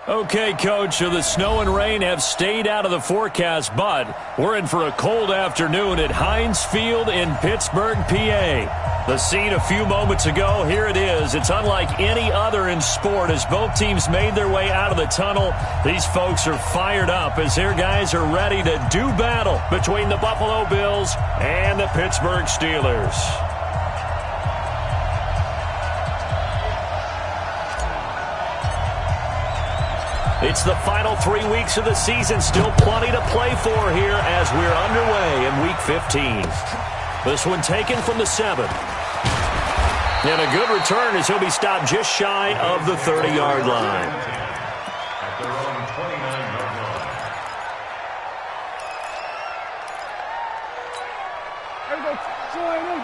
Okay, Coach, so the snow and rain have stayed out of the forecast, but we're in for a cold afternoon at Heinz Field in Pittsburgh, PA. The scene a few moments ago, here it is. It's unlike any other in sport as both teams made their way out of the tunnel. These folks are fired up as their guys are ready to do battle between the Buffalo Bills and the Pittsburgh Steelers. It's the final 3 weeks of the season. Still plenty to play for here as we're underway in Week 15. This one taken from the 7. And a good return as he'll be stopped just shy of the 30-yard line. At their own 29-yard line. Here we go. Here we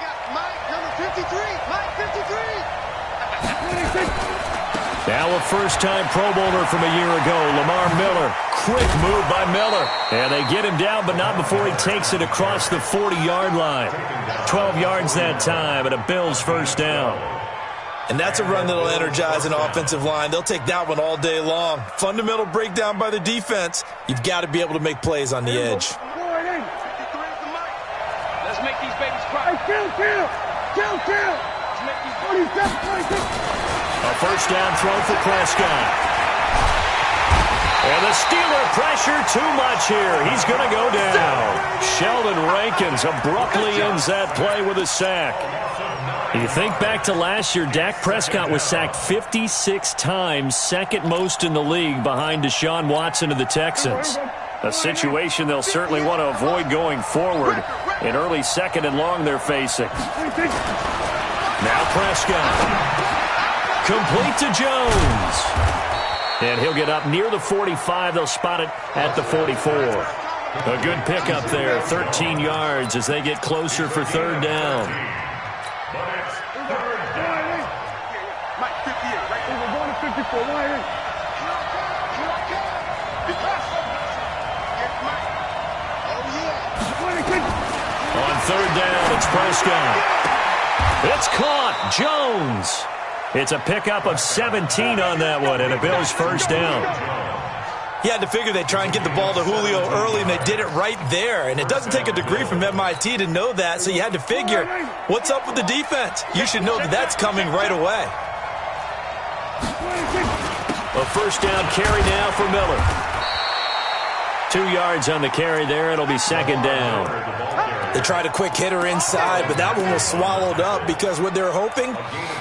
got Mike, number 53. Mike, 53. Now a first-time Pro Bowler from a year ago, Lamar Miller. Quick move by Miller. And they get him down, but not before he takes it across the 40-yard line. 12 yards that time, and a Bills first down. And that's a run that'll energize an offensive line. They'll take that one all day long. Fundamental breakdown by the defense. You've got to be able to make plays on the edge. Let's make these babies cry. Kill. Let's make these 47, 26. A first down throw for Prescott. And the Steeler pressure too much here. He's going to go down. Sheldon Rankins abruptly ends that play with a sack. You think back to last year, Dak Prescott was sacked 56 times, second most in the league behind Deshaun Watson of the Texans. A situation they'll certainly want to avoid going forward. In early second and long they're facing. Now Prescott. Complete to Jones. And he'll get up near the 45. They'll spot it at the 44. A good pickup there, 13 yards as they get closer for third down. Mike, 58, right? We're going to 54. Why? On third down, it's Prescott. It's caught. Jones. It's a pickup of 17 on that one, and a Bills first down. He had to figure they'd try and get the ball to Julio early, and they did it right there. And it doesn't take a degree from MIT to know that, so you had to figure, what's up with the defense? You should know that that's coming right away. A first down carry now for Miller. 2 yards on the carry there. It'll be second down. They tried a quick hitter inside, but that one was swallowed up because what they're hoping,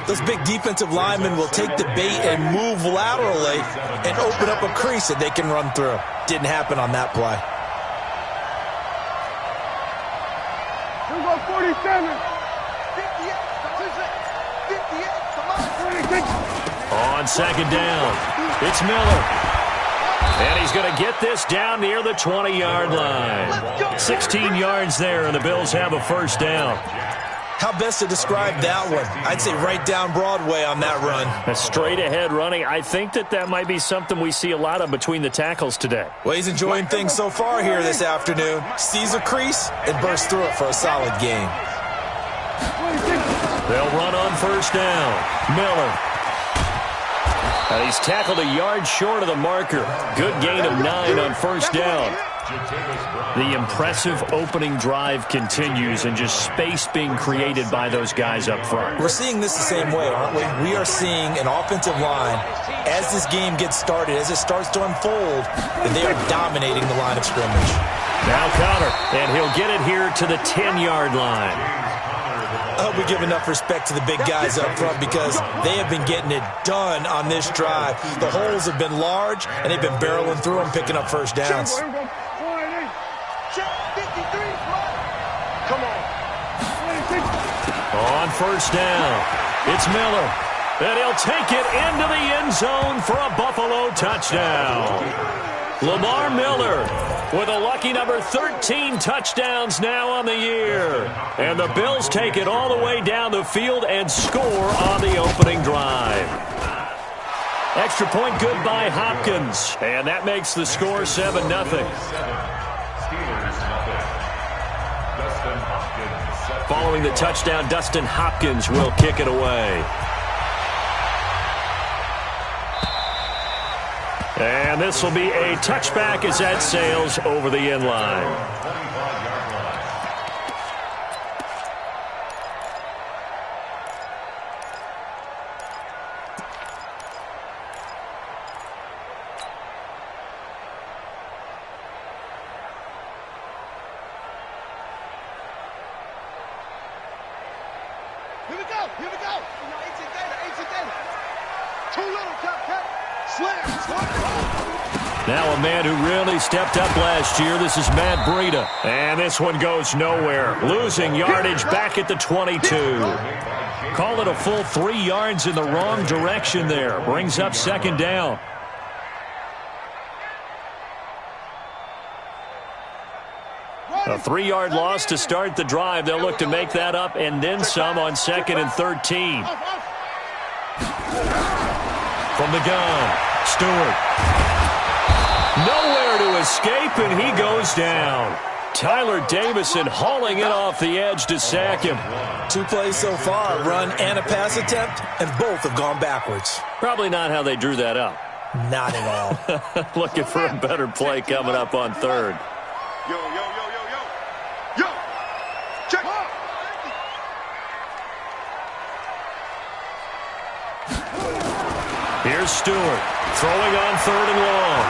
those big defensive linemen will take the bait and move laterally and open up a crease that they can run through. Didn't happen on that play. Here we go, 47. 58, come on. 26. On second down, it's Miller. And he's going to get this down near the 20-yard line. 16 yards there, and the Bills have a first down. How best to describe that one? I'd say right down Broadway on that run. A straight-ahead running. I think that might be something we see a lot of between the tackles today. Well, he's enjoying things so far here this afternoon. Sees a crease and bursts through it for a solid game. They'll run on first down. Miller. And he's tackled a yard short of the marker. Good gain of 9 on first down. The impressive opening drive continues and just space being created by those guys up front. We're seeing this the same way, aren't we? We are seeing an offensive line, as this game gets started, as it starts to unfold, that they are dominating the line of scrimmage. Now Connor, and he'll get it here to the 10-yard line. I hope we give enough respect to the big guys up front because they have been getting it done on this drive. The holes have been large, and they've been barreling through them, picking up first downs. Come on. On first down, it's Miller. And he'll take it into the end zone for a Buffalo touchdown. Lamar Miller with a lucky number 13 touchdowns now on the year. And the Bills take it all the way down the field and score on the opening drive. Extra point good by Hopkins. And that makes the score 7-0. Following the touchdown, Dustin Hopkins will kick it away. And this will be a touchback as that sails over the end line. Here we go. Here we go. 18 data. Too little, cut. Slam. Now a man who really stepped up last year. This is Matt Breida. And this one goes nowhere. Losing yardage back at the 22. Call it a full 3 yards in the wrong direction there. Brings up second down. A 3-yard loss to start the drive. They'll look to make that up and then some on 2nd and 13. From the gun, Stewart. Nowhere to escape, and he goes down. Tyler Davison hauling it off the edge to sack him. 2 plays so far, a run and a pass attempt, and both have gone backwards. Probably not how they drew that up. Not at all. Looking for a better play coming up on 3rd. Yo. Check. Here's Stewart throwing on 3rd and long.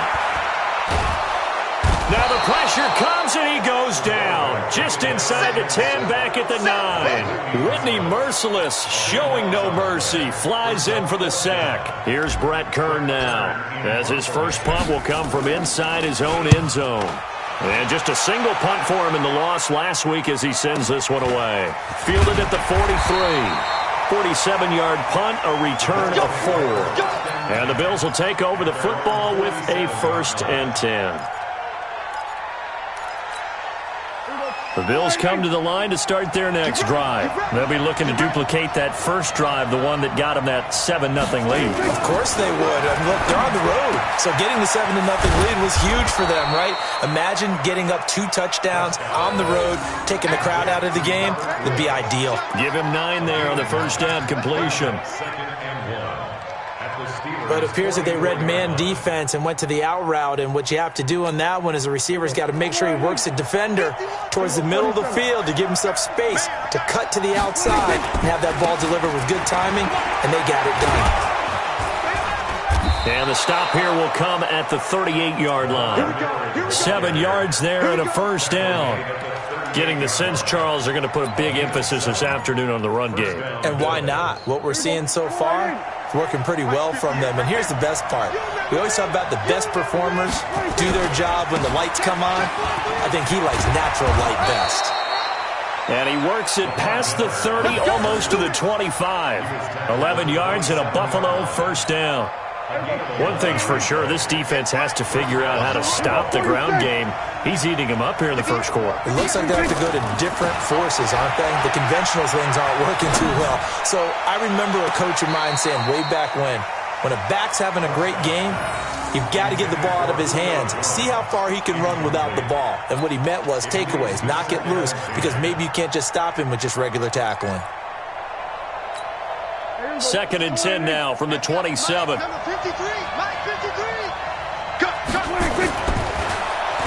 Now the pressure comes and he goes down. Just inside the 10, back at the 9. Whitney Merciless showing no mercy. Flies in for the sack. Here's Brett Kern now, as his first punt will come from inside his own end zone. And just a single punt for him in the loss last week as he sends this one away. Fielded at the 43. 47-yard punt, a return of 4. And the Bills will take over the football with a 1st and 10. The Bills come to the line to start their next drive. They'll be looking to duplicate that first drive, the one that got them that 7-0 lead. Of course they would. And look, they're on the road. So getting the 7-0 lead was huge for them, right? Imagine getting up 2 touchdowns on the road, taking the crowd out of the game. It'd be ideal. Give him 9 there on the first down completion. But it appears that they read man defense and went to the out route, and what you have to do on that one is the receiver's got to make sure he works the defender towards the middle of the field to give himself space to cut to the outside and have that ball delivered with good timing, and they got it done. And the stop here will come at the 38-yard line. 7 yards there and a first down. Getting the sense, Charles, they're going to put a big emphasis this afternoon on the run game. And why not? What we're seeing so far, it's working pretty well from them. And here's the best part. We always talk about the best performers do their job when the lights come on. I think he likes natural light best. And he works it past the 30, almost to the 25. 11 yards and a Buffalo first down. One thing's for sure, this defense has to figure out how to stop the ground game. He's eating them up here in the first quarter. It looks like they have to go to different forces, aren't they? The conventional things aren't working too well. So I remember a coach of mine saying way back when a back's having a great game, you've got to get the ball out of his hands. See how far he can run without the ball. And what he meant was takeaways, knock it loose, because maybe you can't just stop him with just regular tackling. 2nd and 10 now from the 27.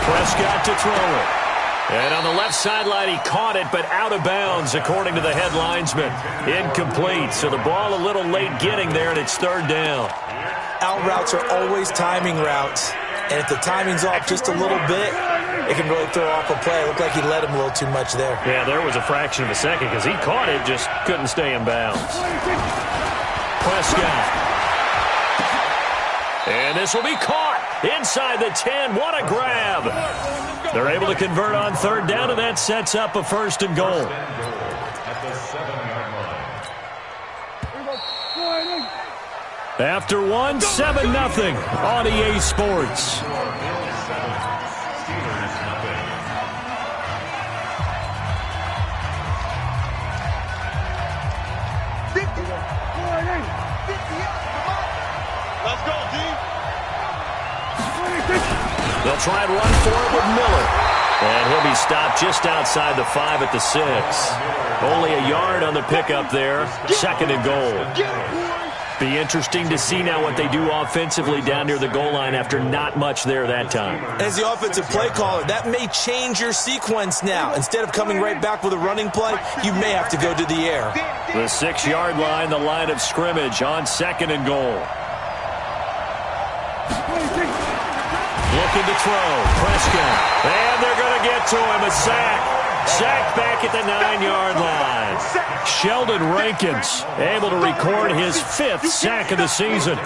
Prescott to throw it. And on the left sideline, he caught it, but out of bounds, according to the head linesman. Incomplete, so the ball a little late getting there, and it's 3rd down. Out routes are always timing routes, and if the timing's off just a little bit, it can really throw off a play. It looked like he let him a little too much there. Yeah, there was a fraction of a second because he caught it, just couldn't stay in bounds. Prescott. And this will be caught inside the 10. What a grab. They're able to convert on 3rd down, and that sets up a 1st and goal. After one, 7-0 on EA Sports. Let's go, D. They'll try and run for it with Miller. And he'll be stopped just outside the 5 at the 6. Only a yard on the pickup there. 2nd and goal. Be interesting to see now what they do offensively down near the goal line after not much there that time. As the offensive play caller, that may change your sequence now. Instead of coming right back with a running play, you may have to go to the air. The 6-yard line, the line of scrimmage on 2nd and goal. Looking to throw. Prescott. And they're going to get to him. A sack. Sacked back at the 9-yard line. Sheldon Rankins able to record his 5th sack of the season.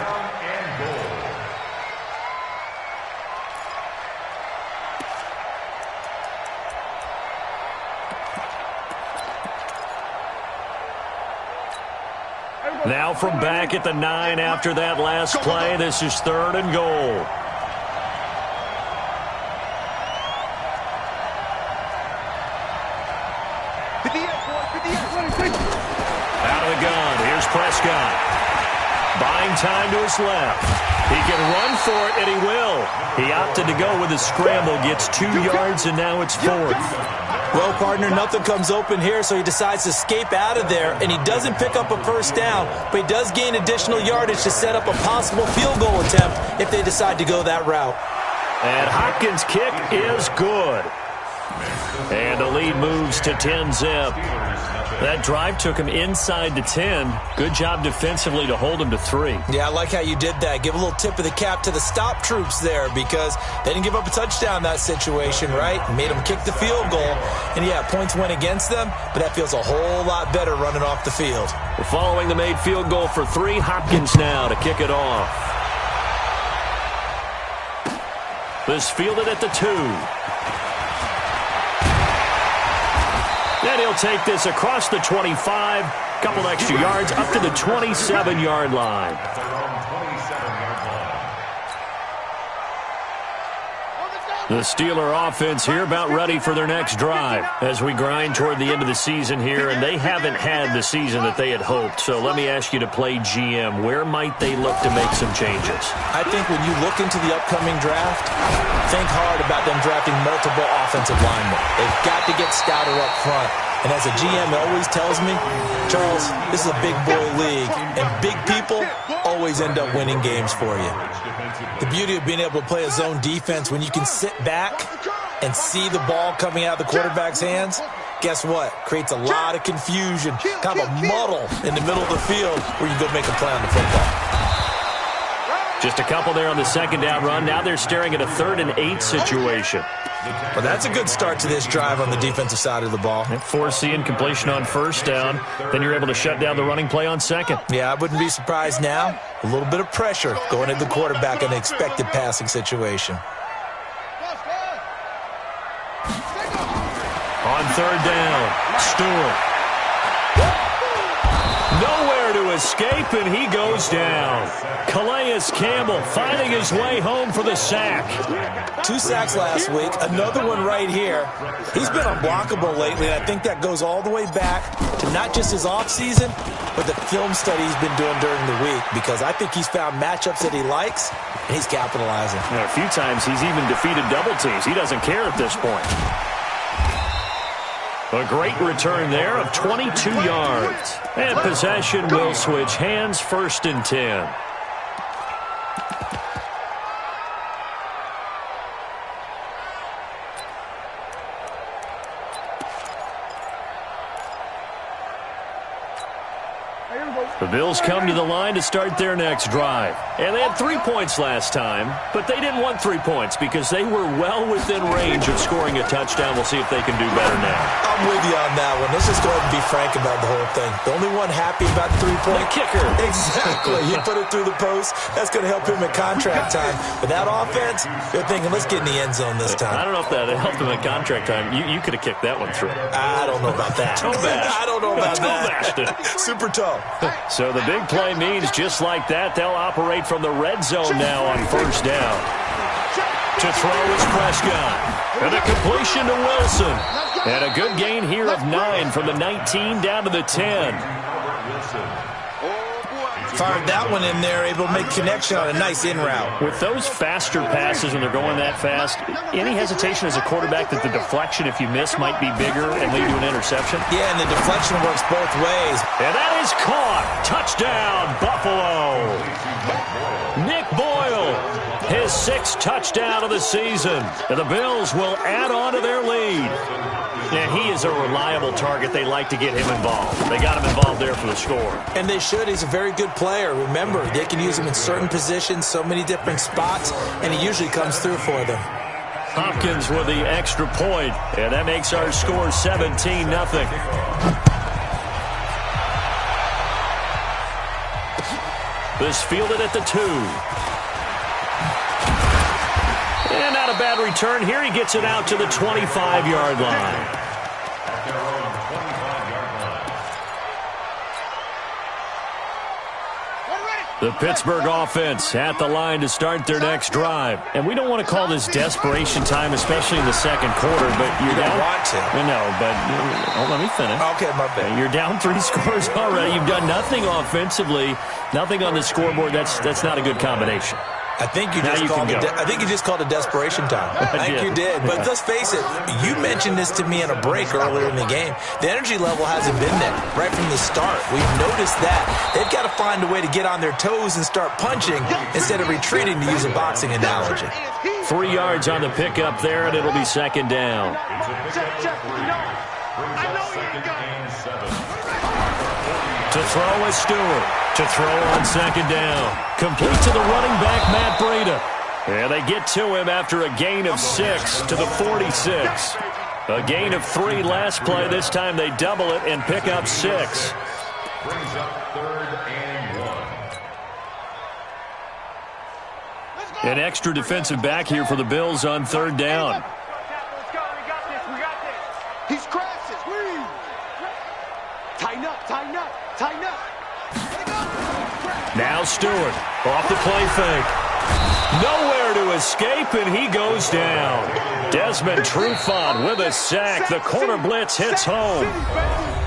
Now from back at the 9 after that last play, this is 3rd and goal. Out of the gun, here's Prescott. Buying time to his left. He can run for it, and he will. He opted to go with a scramble, gets 2 yards, and now it's 4th. Well, partner, nothing comes open here, so he decides to escape out of there, and he doesn't pick up a 1st down, but he does gain additional yardage to set up a possible field goal attempt if they decide to go that route. And Hopkins' kick is good. And the lead moves to 10-zip. That drive took him inside the 10. Good job defensively to hold him to 3. Yeah, I like how you did that. Give a little tip of the cap to the stop troops there because they didn't give up a touchdown in that situation, right? Made them kick the field goal. And, yeah, points went against them, but that feels a whole lot better running off the field. We're following the made field goal for 3. Hopkins now to kick it off. This fielded at the 2. Then he'll take this across the 25, couple extra yards up to the 27-yard line. The Steeler offense here about ready for their next drive as we grind toward the end of the season here, and they haven't had the season that they had hoped. So let me ask you to play GM. Where might they look to make some changes? I think when you look into the upcoming draft, think hard about them drafting multiple offensive linemen. They've got to get stouter up front. And as a GM always tells me, Charles, this is a big boy league, and big people always end up winning games for you. The beauty of being able to play a zone defense when you can sit back and see the ball coming out of the quarterback's hands, guess what? Creates a lot of confusion, kind of a muddle in the middle of the field where you go make a play on the football. Just a couple there on the 2nd down run. Now they're staring at a 3rd and 8 situation. Well, that's a good start to this drive on the defensive side of the ball. Forcing completion on 1st down. Then you're able to shut down the running play on 2nd. Yeah, I wouldn't be surprised now. A little bit of pressure going at the quarterback in an expected passing situation. On 3rd down, Stewart. Nowhere to escape, and he goes down. Calais Campbell finding his way home for the sack. 2 sacks last week, another one right here. He's been unblockable lately, and I think that goes all the way back to not just his offseason, but the film study he's been doing during the week, because I think he's found matchups that he likes, and he's capitalizing. A few times he's even defeated double teams. He doesn't care at this point. A great return there of 22 yards. And possession will switch hands, 1st and 10. The Bills come to the line to start their next drive. And they had 3 points last time, but they didn't want 3 points because they were well within range of scoring a touchdown. We'll see if they can do better now. I'm with you on that one. Let's just go ahead and be frank about the whole thing. The only one happy about the 3-point kicker. Exactly. He put it through the post. That's going to help him at contract time. But that offense, they're thinking, let's get in the end zone this time. I don't know if that helped him at contract time. You could have kicked that one through. I don't know about that. Toe bash. I don't know about that. Super toe. So the big play means just like that, they'll operate from the red zone now on 1st down. To throw is Prescott. And a completion to Wilson. And a good gain here of 9 from the 19 down to the 10. Fired that one in there, able to make connection on a nice in route. With those faster passes when they're going that fast, any hesitation as a quarterback that the deflection, if you miss, might be bigger and lead to an interception? Yeah, and the deflection works both ways. And that is caught. Touchdown, Buffalo. Nick Boyle, his 6th touchdown of the season. And the Bills will add on to their lead. And he is a reliable target. They like to get him involved. They got him involved there for the score. And they should. He's a very good player. Remember, they can use him in certain positions, so many different spots, and he usually comes through for them. Hopkins with the extra point, and that makes our score 17-0. This fielded at the 2. And not a bad return here. He gets it out to the 25-yard line. The Pittsburgh offense at the line to start their next drive. And we don't want to call this desperation time, especially in the second quarter, but you're down. Want to. No, but let me finish. Okay, my bad. You're down 3 scores already. You've done nothing offensively, nothing on the scoreboard. That's not a good combination. I think you just called it desperation time. I think you did. But let's face it, you mentioned this to me in a break earlier in the game. The energy level hasn't been there right from the start. We've noticed that. They've got to find a way to get on their toes and start punching instead of retreating, to use a boxing analogy. 3 yards on the pickup there, and it'll be second down. To throw is Stewart. To throw on second down. Complete to the running back, Matt Breida. And they get to him after a gain of 6 to the 46. A gain of 3 last play. This time they double it and pick up 6. Brings up 3rd and 1. An extra defensive back here for the Bills on 3rd down. He's crashes. Tighten up, tighten up, tighten up. Now Stewart off the play fake. Nowhere to escape, and he goes down. Desmond Trufant with a sack. The corner blitz hits home.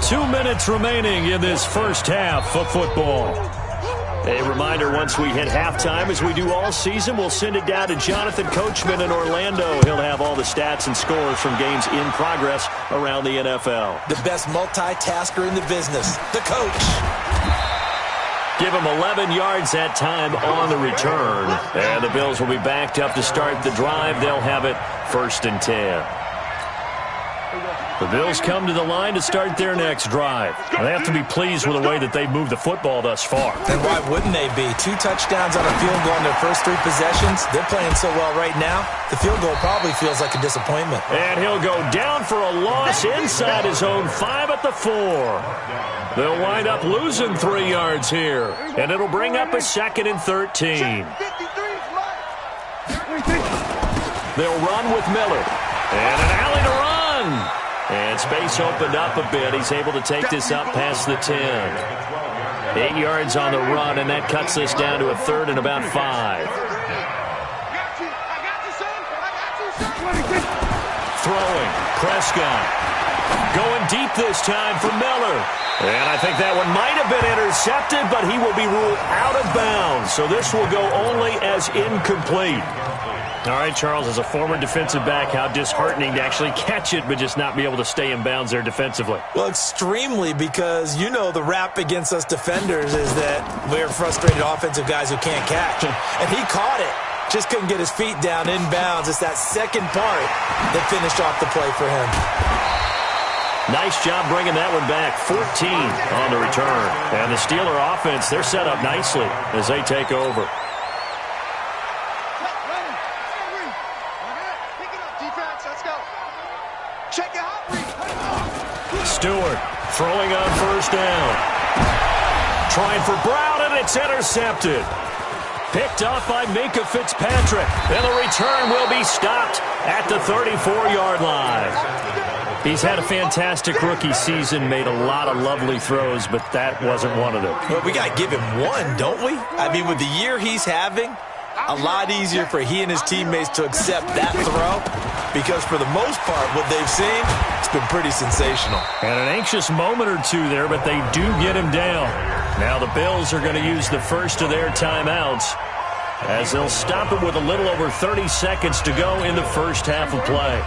2 minutes remaining in this first half of football. A reminder, once we hit halftime, as we do all season, we'll send it down to Jonathan Coachman in Orlando. He'll have all the stats and scores from games in progress around the NFL. The best multitasker in the business, the coach. Give him 11 yards that time on the return. And the Bills will be backed up to start the drive. They'll have it 1st and 10. The Bills come to the line to start their next drive. They have to be pleased with the way that they've moved the football thus far. And why wouldn't they be? 2 touchdowns on a field goal in their first 3 possessions. They're playing so well right now, the field goal probably feels like a disappointment. And he'll go down for a loss inside his own 5 at the 4. They'll wind up losing 3 yards here. And it'll bring up a 2nd and 13. They'll run with Miller. And an alley to run. And space opened up a bit. He's able to take this up past the 10. 8 yards on the run, and that cuts this down to a 3rd and about 5. Throwing, Prescott. Going deep this time for Miller. And I think that one might have been intercepted, but he will be ruled out of bounds. So this will go only as incomplete. All right, Charles, as a former defensive back, how disheartening to actually catch it, but just not be able to stay in bounds there defensively. Well, extremely, because you know the rap against us defenders is that we're frustrated offensive guys who can't catch. And he caught it. Just couldn't get his feet down in bounds. It's that second part that finished off the play for him. Nice job bringing that one back. 14 on the return. And the Steeler offense, they're set up nicely as they take over. Stewart throwing on 1st down. Trying for Brown, and it's intercepted. Picked off by Minkah Fitzpatrick. And the return will be stopped at the 34-yard line. He's had a fantastic rookie season, made a lot of lovely throws, but that wasn't one of them. Well, we got to give him one, don't we? I mean, with the year he's having, a lot easier for he and his teammates to accept that throw because for the most part, what they've seen, it's been pretty sensational. And an anxious moment or two there, but they do get him down. Now the Bills are going to use the first of their timeouts as they'll stop it with a little over 30 seconds to go in the first half of play. You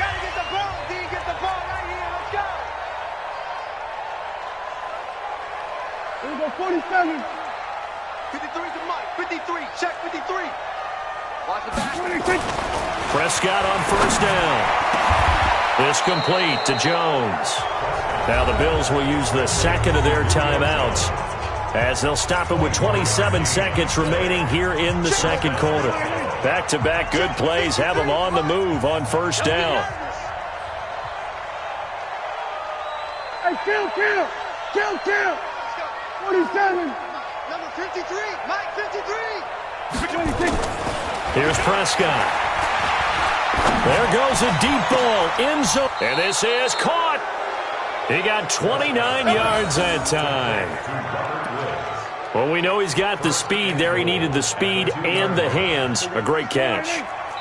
got to get the ball, D. Get the ball right here. Let's go. Here we go, 47. 53 to Mike. 53. Check 53. Watch the back. 26. Prescott on first down. This complete to Jones. Now the Bills will use the second of their timeouts as they'll stop it with 27 seconds remaining here in the second quarter. Back-to-back good plays have them on the move on first down. Hey, kill. 47. Number 53. Mike 53. 26. Here's Prescott. There goes a deep ball. End zone. And this is caught. He got 29 yards that time. Well, we know he's got the speed there. He needed the speed and the hands. A great catch.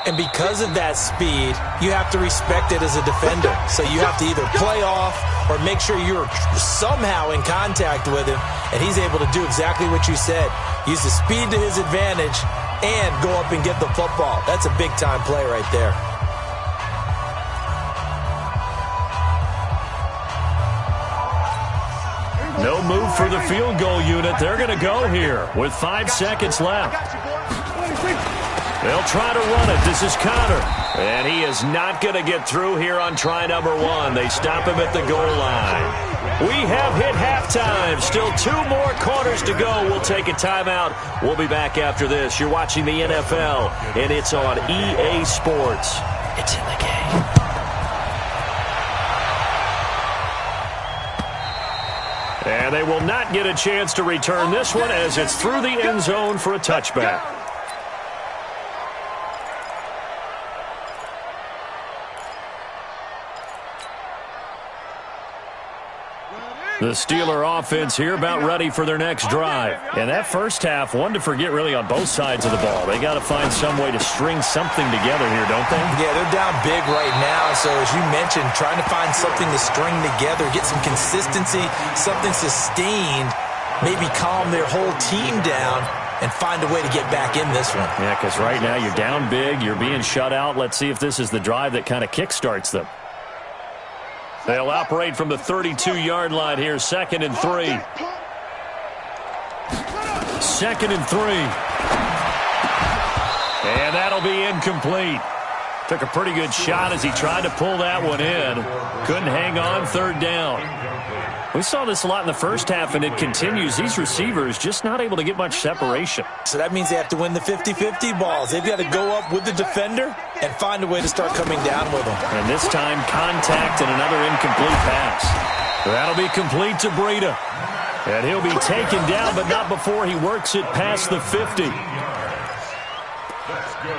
And because of that speed, you have to respect it as a defender. So you have to either play off or make sure you're somehow in contact with him. And he's able to do exactly what you said. Use the speed to his advantage and go up and get the football. That's a big-time play right there. No move for the field goal unit. They're going to go here with 5 seconds left. They'll try to run it. This is Connor. And he is not going to get through here on try number 1. They stop him at the goal line. We have hit halftime. Still 2 more quarters to go. We'll take a timeout. We'll be back after this. You're watching the NFL, and it's on EA Sports. It's in the game. And they will not get a chance to return this one as it's through the end zone for a touchback. The Steeler offense here about ready for their next drive. And that first half, one to forget really on both sides of the ball. They got to find some way to string something together here, don't they? Yeah, they're down big right now. So as you mentioned, trying to find something to string together, get some consistency, something sustained, maybe calm their whole team down and find a way to get back in this one. Yeah, because right now you're down big, you're being shut out. Let's see if this is the drive that kind of kickstarts them. They'll operate from the 32-yard line here, 2nd and 3. 2nd and 3. And that'll be incomplete. Took a pretty good shot as he tried to pull that one in. Couldn't hang on, 3rd down. We saw this a lot in the first half, and it continues. These receivers just not able to get much separation. So that means they have to win the 50-50 balls. They've got to go up with the defender and find a way to start coming down with them. And this time, contact and another incomplete pass. That'll be complete to Breida. And he'll be taken down, but not before he works it past the 50.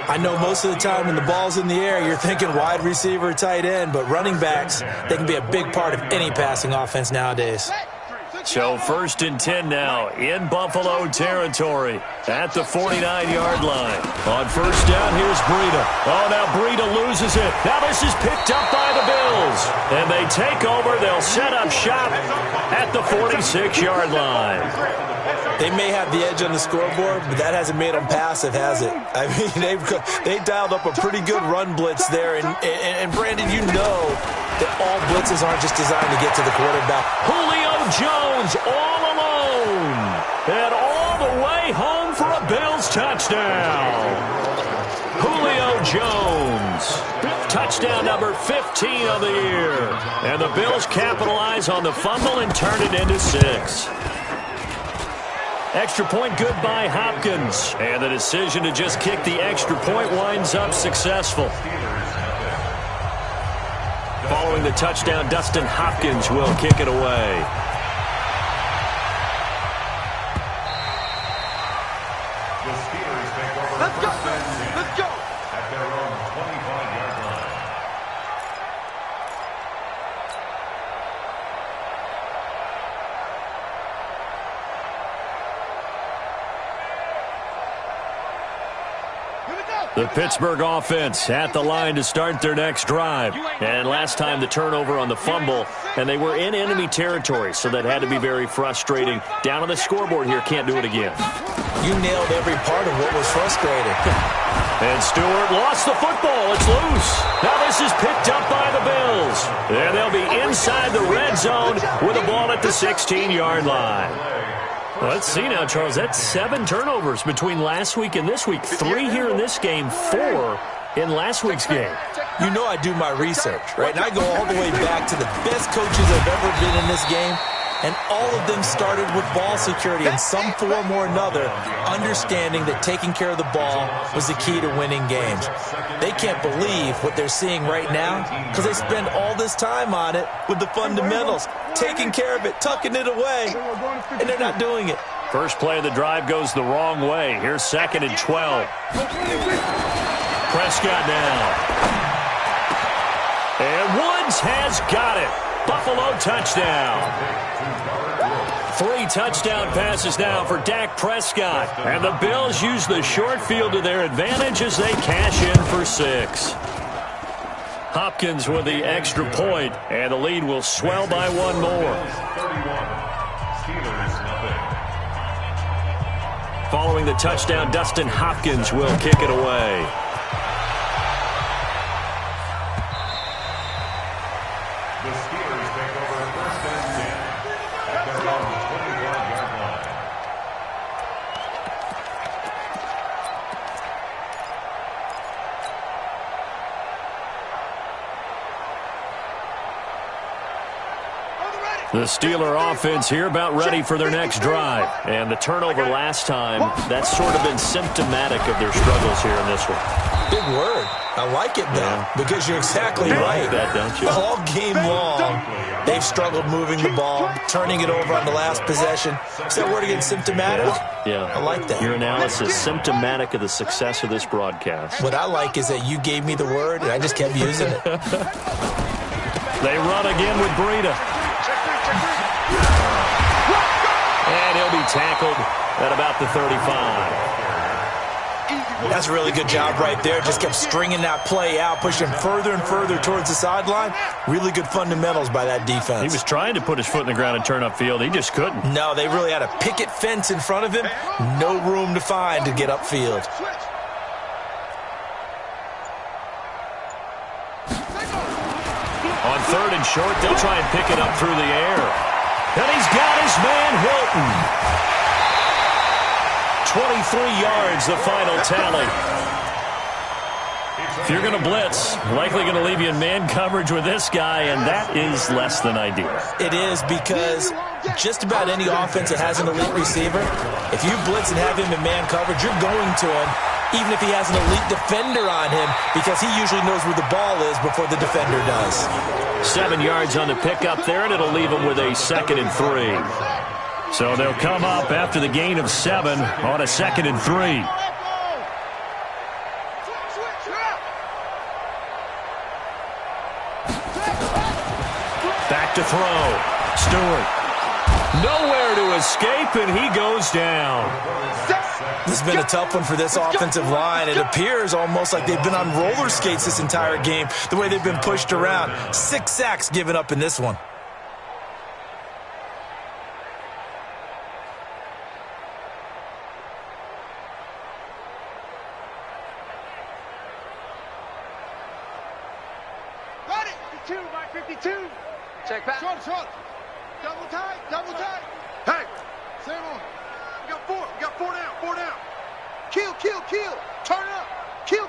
I know most of the time when the ball's in the air, you're thinking wide receiver, tight end, but running backs, they can be a big part of any passing offense nowadays. So 1st and 10 now in Buffalo territory at the 49-yard line. On first down, here's Breida. Oh, now Breida loses it. Now this is picked up by the Bills. And they take over. They'll set up shop at the 46-yard line. They may have the edge on the scoreboard, but that hasn't made them passive, has it? I mean, they dialed up a pretty good run blitz there. And Brandon, you know that all blitzes aren't just designed to get to the quarterback. Julio Jones all alone. And all the way home for a Bills touchdown. Julio Jones. Touchdown number 15 of the year. And the Bills capitalize on the fumble and turn it into 6. Extra point good by Hopkins. And the decision to just kick the extra point winds up successful. Following the touchdown, Dustin Hopkins will kick it away. The Steelers take over. Let's go. Let's go. At their own 25-yard line. Here we go. The Pittsburgh offense at the line to start their next drive. And last time the turnover on the fumble, and they were in enemy territory, so that had to be very frustrating. Down on the scoreboard here, can't do it again. You nailed every part of what was frustrating. And Stewart lost the football. It's loose. Now this is picked up by the Bills. And they'll be inside the red zone with the ball at the 16-yard line. Let's see now, Charles. That's 7 turnovers between last week and this week. 3 here in this game, 4 in last week's game. You know I do my research, right? And I go all the way back to the best coaches I've ever been in this game. And all of them started with ball security in some form or another, understanding that taking care of the ball was the key to winning games. They can't believe what they're seeing right now because they spend all this time on it with the fundamentals, taking care of it, tucking it away, and they're not doing it. First play of the drive goes the wrong way. Here's 2nd and 12. Prescott now. And Woods has got it. Buffalo touchdown. 3 touchdown passes now for Dak Prescott. And the Bills use the short field to their advantage as they cash in for 6. Hopkins with the extra point, and the lead will swell by 1 more. Following the touchdown, Dustin Hopkins will kick it away. The Steeler offense here about ready for their next drive. And the turnover last time, that's sort of been symptomatic of their struggles here in this one. Big word. I like it, though, because you're exactly right. Like that, don't you? All game long, they've struggled moving the ball, turning it over on the last possession. Is that word again, symptomatic? Yeah. I like that. Your analysis, symptomatic of the success of this broadcast. What I like is that you gave me the word, and I just kept using it. They run again with Breida. And he'll be tackled at about the 35. That's a really good job right there. Just kept stringing that play out, pushing further and further towards the sideline. Really good fundamentals by that defense. He was trying to put his foot in the ground and turn upfield. He just couldn't. No, they really had a picket fence in front of him. No room to find to get upfield. On 3rd and short, they'll try and pick it up through the air. And he's got his man, Hilton. 23 yards, the final tally. If you're going to blitz, likely going to leave you in man coverage with this guy, and that is less than ideal. It is, because just about any offense that has an elite receiver, if you blitz and have him in man coverage, you're going to him, even if he has an elite defender on him, because he usually knows where the ball is before the defender does. 7 yards on the pickup there, and it'll leave them with a 2nd and 3. So they'll come up after the gain of 7 on a 2nd and 3. Back to throw. Stewart. Nowhere to escape, and he goes down. This has been a tough one for this offensive line. It appears almost like they've been on roller skates this entire game, the way they've been pushed around. 6 sacks given up in this one. Got it. 52, Mike, 52. Check back. Short. Double tight. Hey, same on. We got 4 down. Kill. Turn up. Kill.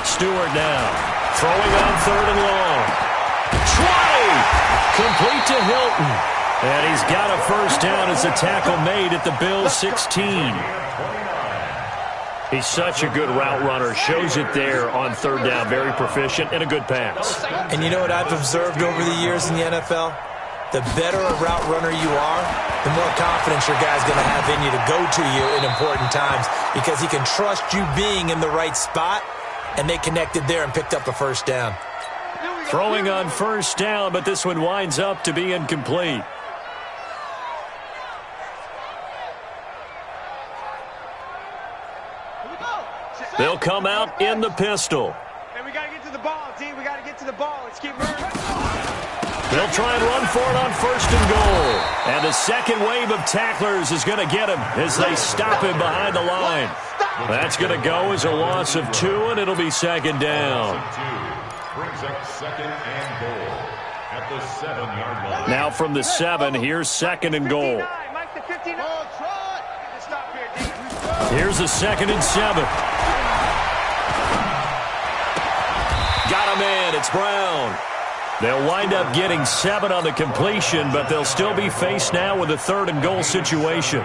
Stewart now. Throwing on 3rd and long. 20. Complete to Hilton. And he's got a first down as a tackle made at the Bills' 16. He's such a good route runner. Shows it there on 3rd down. Very proficient and a good pass. And you know what I've observed over the years in the NFL? The better a route runner you are, the more confidence your guy's going to have in you to go to you in important times, because he can trust you being in the right spot, and they connected there and picked up a first down. Throwing on 1st down, but this one winds up to be incomplete. They'll come out in the pistol. And we got to get to the ball, D. We got to get to the ball. Let's keep moving. They'll try and run for it on 1st and goal. And the second wave of tacklers is going to get him as they stop him behind the line. That's going to go as a loss of 2, and it'll be 2nd down. Brings up 2nd and goal at the 7-yard line. Now from the 7, here's 2nd and goal. Mike the 59. Stop here, D. Here's a 2nd and 7. Got a man. It's Brown. They'll wind up getting 7 on the completion, but they'll still be faced now with a 3rd and goal situation.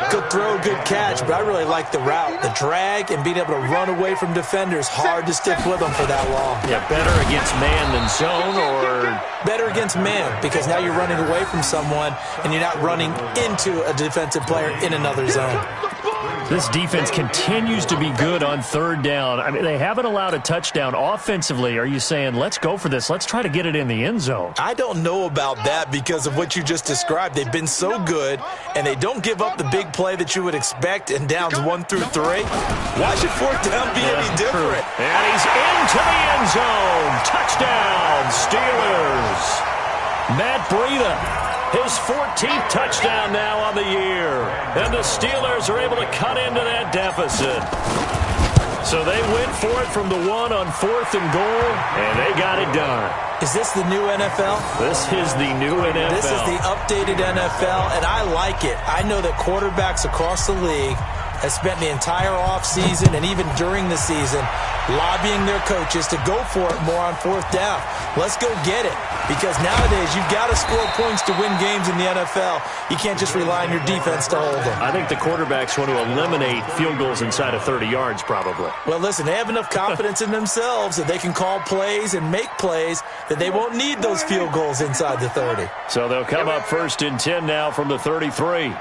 Good throw, good catch, but I really like the route. The drag and being able to run away from defenders, hard to stick with them for that long. Yeah, better against man than zone, or better against man, because now you're running away from someone and you're not running into a defensive player in another zone. This defense continues to be good on 3rd down. I mean, they haven't allowed a touchdown. Offensively, are you saying, let's go for this, let's try to get it in the end zone? I don't know about that because of what you just described. They've been so good, and they don't give up the big play that you would expect in downs 1 through 3. Why should 4th down be any different? And he's into the end zone. Touchdown, Steelers. Matt Breida, his 14th touchdown now on the year. And the Steelers are able to cut into that deficit. So they went for it from the 1 on 4th and goal, and they got it done. Is this the new NFL? This is the new NFL. This is the updated NFL, and I like it. I know that quarterbacks across the league have spent the entire offseason and even during the season lobbying their coaches to go for it more on 4th down. Let's go get it, because nowadays you've got to score points to win games in the NFL. You can't just rely on your defense to hold them. I think the quarterbacks want to eliminate field goals inside of 30 yards probably. Well, listen, they have enough confidence in themselves that they can call plays and make plays that they won't need those field goals inside the 30. So they'll come up 1st and 10 now from the 33.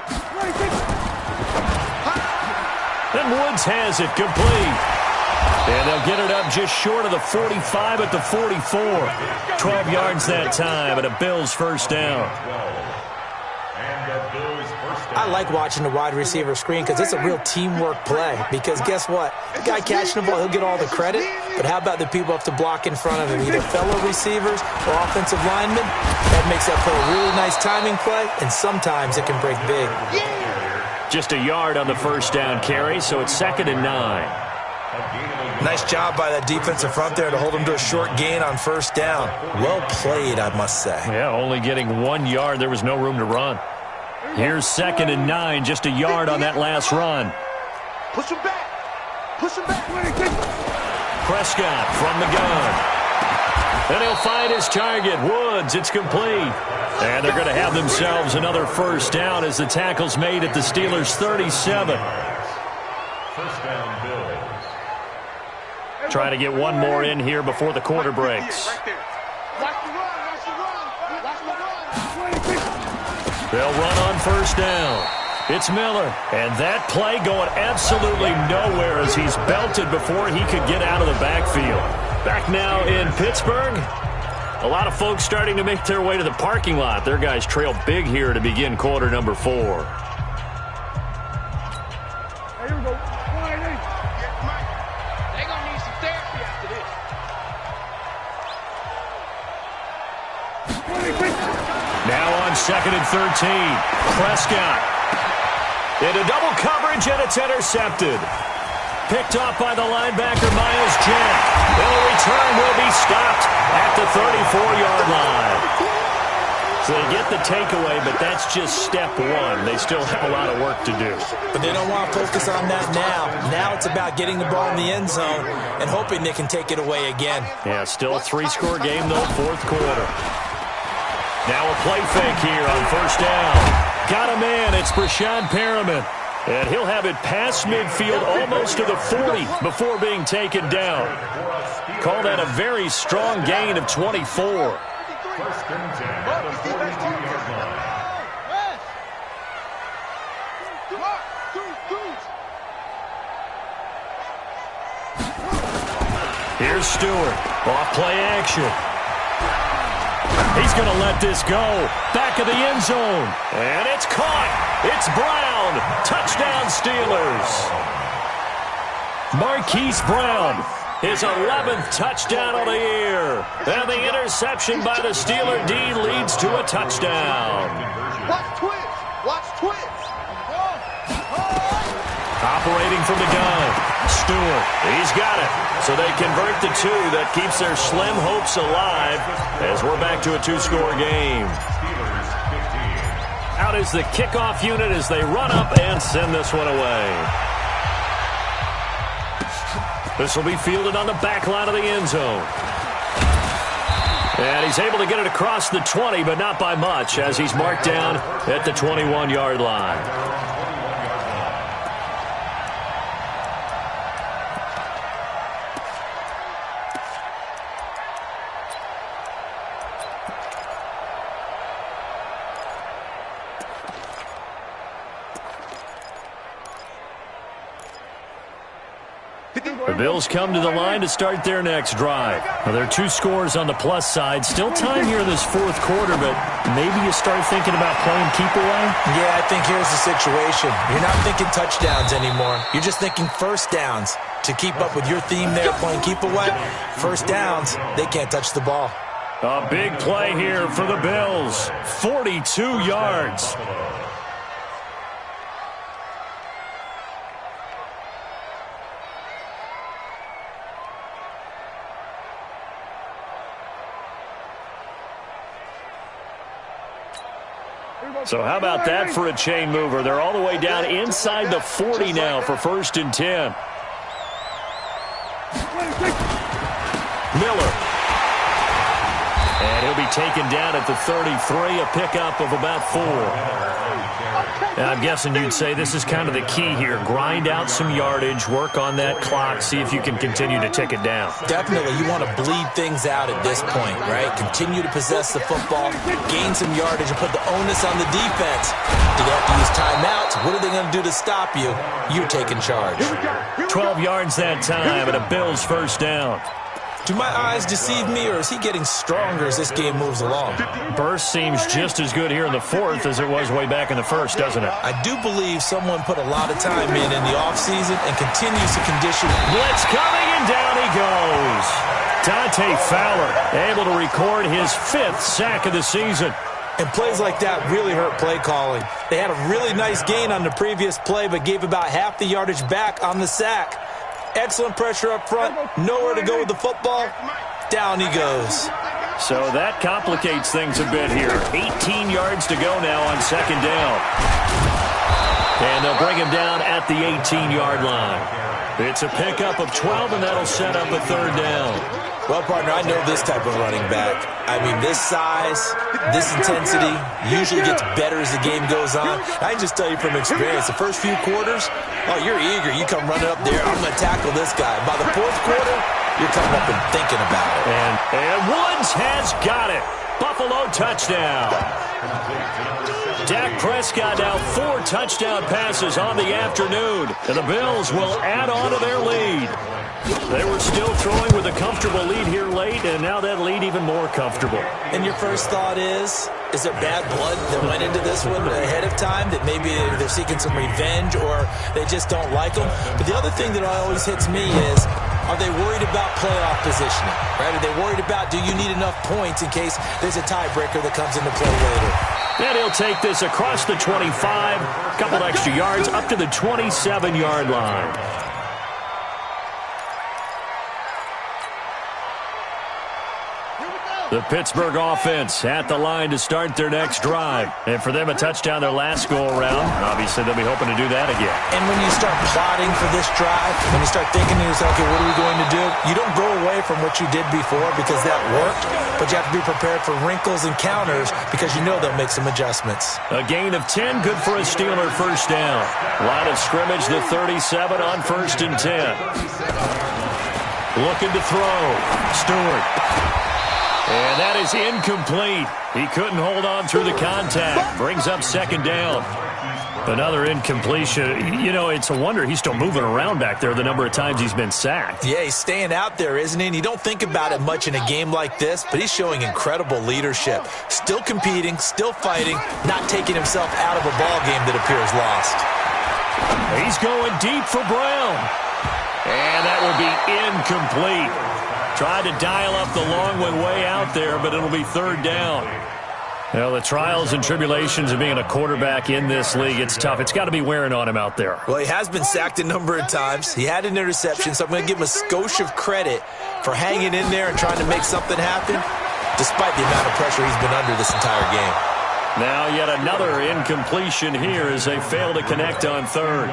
And Woods has it complete. And they'll get it up just short of the 45 at the 44. 12 yards that time, and a Bills 1st down. I like watching the wide receiver screen because it's a real teamwork play. Because guess what? The guy catching the ball, he'll get all the credit. But how about the people up to block in front of him, either fellow receivers or offensive linemen? That makes that play a really nice timing play, and sometimes it can break big. Just a yard on the 1st down carry, so it's 2nd and 9. Nice job by that defensive front there to hold him to a short gain on 1st down. Well played, I must say. Yeah, only getting 1 yard. There was no room to run. Here's 2nd and 9, just a yard on that last run. Push him back. Push him back. Prescott from the gun. And he'll find his target, Woods. It's complete. And they're going to have themselves another 1st down as the tackle's made at the Steelers' 37. 1st down, Bills. Trying to get one more in here before the quarter breaks. They'll run on 1st down. It's Miller. And that play going absolutely nowhere as he's belted before he could get out of the backfield. Back now in Pittsburgh. A lot of folks starting to make their way to the parking lot. Their guys trail big here to begin quarter number 4. Hey, here we go. They're going to need some therapy after this. Now on 2nd and 13. Prescott. Into double coverage, and it's intercepted. Picked off by the linebacker, Miles Jack. And the return will be stopped at the 34-yard line. So they get the takeaway, but that's just step 1. They still have a lot of work to do. But they don't want to focus on that now. Now it's about getting the ball in the end zone and hoping they can take it away again. Yeah, still a 3-score game, though, 4th quarter. Now a play fake here on 1st down. Got a man. It's Brashad Perriman. And he'll have it past midfield almost to the 40 before being taken down. Call that a very strong gain of 24. 1st and 10 at the 42-yard line. Here's Stewart. Off play action. He's going to let this go. Back of the end zone. And it's caught. It's Brown. Touchdown, Steelers. Marquise Brown, his 11th touchdown of the year. And the interception by the Steeler D leads to a touchdown. Watch twins. Watch twins. Operating from the gun, Stewart. He's got it. So they convert the 2. That keeps their slim hopes alive as we're back to a 2-score game. Out is the kickoff unit as they run up and send this one away. This will be fielded on the back line of the end zone. And he's able to get it across the 20, but not by much, as he's marked down at the 21-yard line. The Bills come to the line to start their next drive. Now, there are 2 scores on the plus side. Still time here in this 4th quarter, but maybe you start thinking about playing keep away? Yeah, I think here's the situation. You're not thinking touchdowns anymore. You're just thinking first downs. To keep up with your theme there, playing keep away, first downs, they can't touch the ball. A big play here for the Bills. 42 yards. So how about that for a chain mover? They're all the way down inside the 40 now for 1st and 10. Miller. And he'll be taken down at the 33, a pickup of about 4. And I'm guessing you'd say this is kind of the key here. Grind out some yardage, work on that clock, see if you can continue to tick it down. Definitely. You want to bleed things out at this point, right? Continue to possess the football, gain some yardage, and put the onus on the defense. Do they have to use timeouts? What are they going to do to stop you? You're taking charge. 12 yards that time, and a Bills first down. Do my eyes deceive me, or is he getting stronger as this game moves along? Burst seems just as good here in the 4th as it was way back in the 1st, doesn't it? I do believe someone put a lot of time in the offseason and continues to condition. Blitz coming, and down he goes. Dante Fowler able to record his 5th sack of the season. And plays like that really hurt play calling. They had a really nice gain on the previous play, but gave about half the yardage back on the sack. Excellent pressure up front. Nowhere to go with the football. Down he goes. So that complicates things a bit here. 18 yards to go now on 2nd down. And they'll bring him down at the 18-yard line. It's a pickup of 12, and that'll set up a 3rd down. Well, partner, I know this type of running back. I mean, this size, this intensity usually gets better as the game goes on. I can just tell you from experience, the first few quarters, oh, you're eager. You come running up there, I'm going to tackle this guy. By the 4th quarter, you're coming up and thinking about it. And Woods has got it. Buffalo touchdown. Dak Prescott now 4 touchdown passes on the afternoon. And the Bills will add on to their lead. They were still throwing with a comfortable lead here late, and now that lead even more comfortable. And your first thought is there bad blood that went into this one ahead of time, that maybe they're seeking some revenge or they just don't like them? But the other thing that always hits me is, are they worried about playoff positioning? Right? Are they worried about, do you need enough points in case there's a tiebreaker that comes into play later? And he'll take this across the 25, a couple extra yards, up to the 27-yard line. The Pittsburgh offense at the line to start their next drive. And for them, a touchdown their last go-around. Obviously, they'll be hoping to do that again. And when you start plotting for this drive, when you start thinking to yourself, okay, what are we going to do? You don't go away from what you did before because that worked, but you have to be prepared for wrinkles and counters because you know they'll make some adjustments. A gain of 10, good for a Steeler first down. Line of scrimmage, the 37 on 1st and 10. Looking to throw. Stewart. And that is incomplete. He couldn't hold on through the contact. Brings up 2nd down. Another incompletion. You know, it's a wonder he's still moving around back there the number of times he's been sacked. Yeah, he's staying out there, isn't he? And you don't think about it much in a game like this, but he's showing incredible leadership. Still competing, still fighting, not taking himself out of a ball game that appears lost. He's going deep for Brown. And that will be incomplete. Tried to dial up the long one way out there, but it'll be third down. Well, the trials and tribulations of being a quarterback in this league, it's tough. It's got to be wearing on him out there. Well, he has been sacked a number of times. He had an interception, so I'm going to give him a skosh of credit for hanging in there and trying to make something happen, despite the amount of pressure he's been under this entire game. Now yet another incompletion here as they fail to connect on third.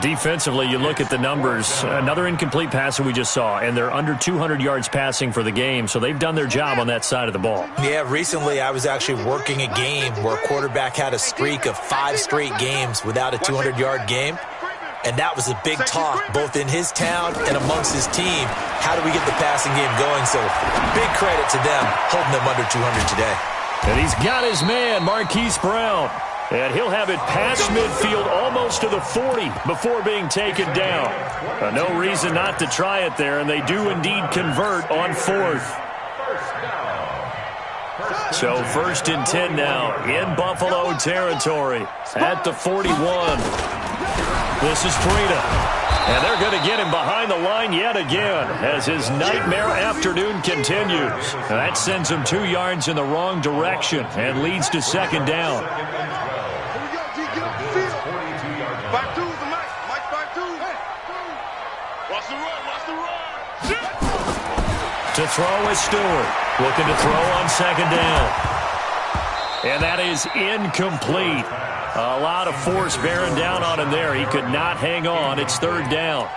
Defensively, you look at the numbers. Another incomplete pass that we just saw, and they're under 200 yards passing for the game, so they've done their job on that side of the ball. Yeah, recently I was actually working a game where a quarterback had a streak of 5 straight games without a 200-yard game, and that was a big talk both in his town and amongst his team. How do we get the passing game going? So big credit to them holding them under 200 today. And he's got his man, Marquise Brown. And he'll have it past midfield almost to the 40 before being taken down. No reason not to try it there, and they do indeed convert on fourth. So 1st and 10 now in Buffalo territory at the 41. This is Frida. And they're going to get him behind the line yet again as his nightmare afternoon continues. And that sends him 2 yards in the wrong direction and leads to second down. To throw is Stewart. Looking to throw on second down. And that is incomplete. A lot of force bearing down on him there. He could not hang on. It's third down.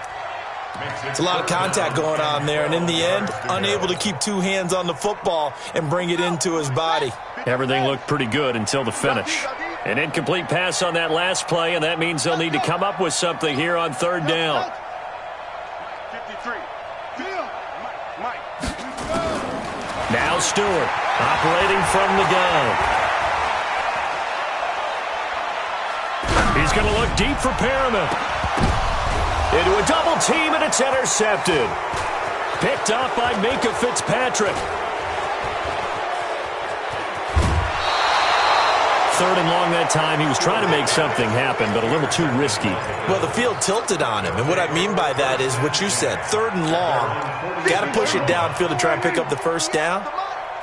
It's a lot of contact going on there, and in the end, unable to keep 2 hands on the football and bring it into his body. Everything looked pretty good until the finish. An incomplete pass on that last play, and that means they'll need to come up with something here on third down. Now Stewart operating from the gun. He's going to look deep for Perriman. Into a double team, and it's intercepted. Picked up by Minka Fitzpatrick. Third and long that time. He was trying to make something happen, but a little too risky. Well, the field tilted on him, and what I mean by that is what you said. Third and long, got to push it downfield to try and pick up the first down.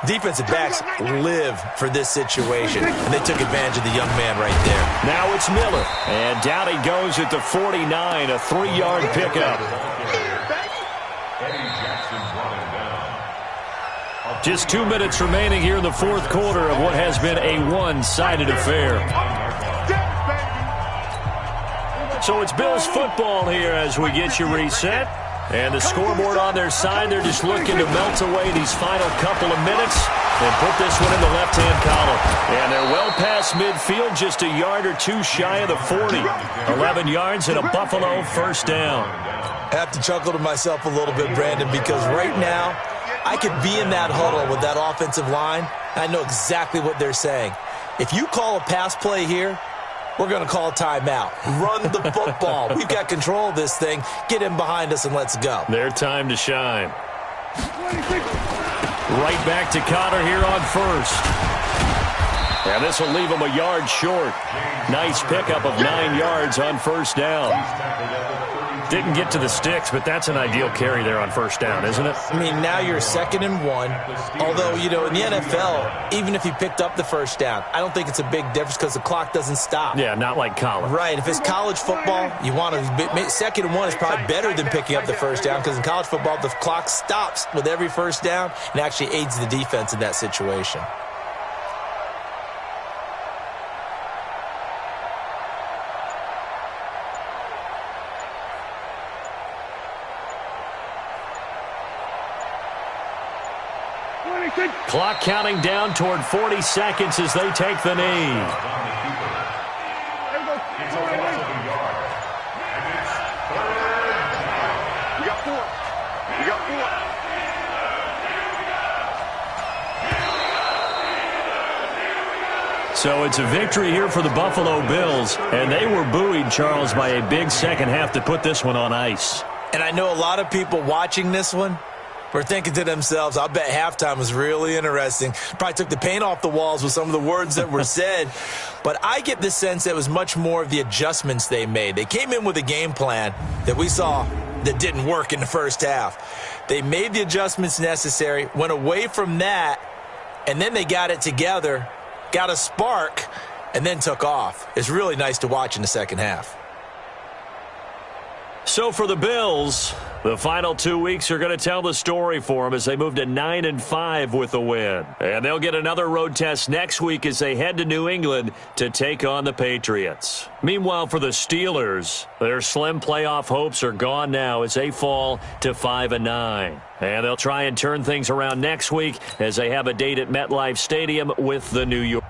Defensive backs live for this situation, and they took advantage of the young man right there. Now it's Miller, and down he goes at the 49, a 3-yard pickup. Just 2 minutes remaining here in the fourth quarter of what has been a one-sided affair. So it's Bills football here as we get you reset. And the scoreboard on their side, they're just looking to melt away these final couple of minutes and put this one in the left-hand column. And they're well past midfield, just a yard or 2 shy of the 40. 11 yards and a Buffalo first down. I have to chuckle to myself a little bit, Brandon, because right now I could be in that huddle with that offensive line, and I know exactly what they're saying. If you call a pass play here, we're going to call a timeout. Run the football. We've got control of this thing. Get him behind us and let's go. Their time to shine. Right back to Connor here on first. And this will leave him a yard short. Nice pickup of 9 yards on first down. Didn't get to the sticks, but that's an ideal carry there on first down, isn't it? I mean, now you're 2nd and 1. Although, you know, in the NFL, even if you picked up the first down, I don't think it's a big difference because the clock doesn't stop. Yeah, not like college. Right. If it's college football, you want to 2nd and 1 is probably better than picking up the first down because in college football, the clock stops with every first down and actually aids the defense in that situation. Clock counting down toward 40 seconds as they take the knee. So it's a victory here for the Buffalo Bills, and they were buoyed, Charles, by a big second half to put this one on ice. And I know a lot of people watching this one were thinking to themselves, I'll bet halftime was really interesting. Probably took the paint off the walls with some of the words that were said. But I get the sense that it was much more of the adjustments they made. They came in with a game plan that we saw that didn't work in the first half. They made the adjustments necessary, went away from that, and then they got it together, got a spark, and then took off. It's really nice to watch in the second half. So for the Bills, the final 2 weeks are going to tell the story for them as they move to 9-5 with a win. And they'll get another road test next week as they head to New England to take on the Patriots. Meanwhile, for the Steelers, their slim playoff hopes are gone now as they fall to 5-9. And they'll try and turn things around next week as they have a date at MetLife Stadium with the New York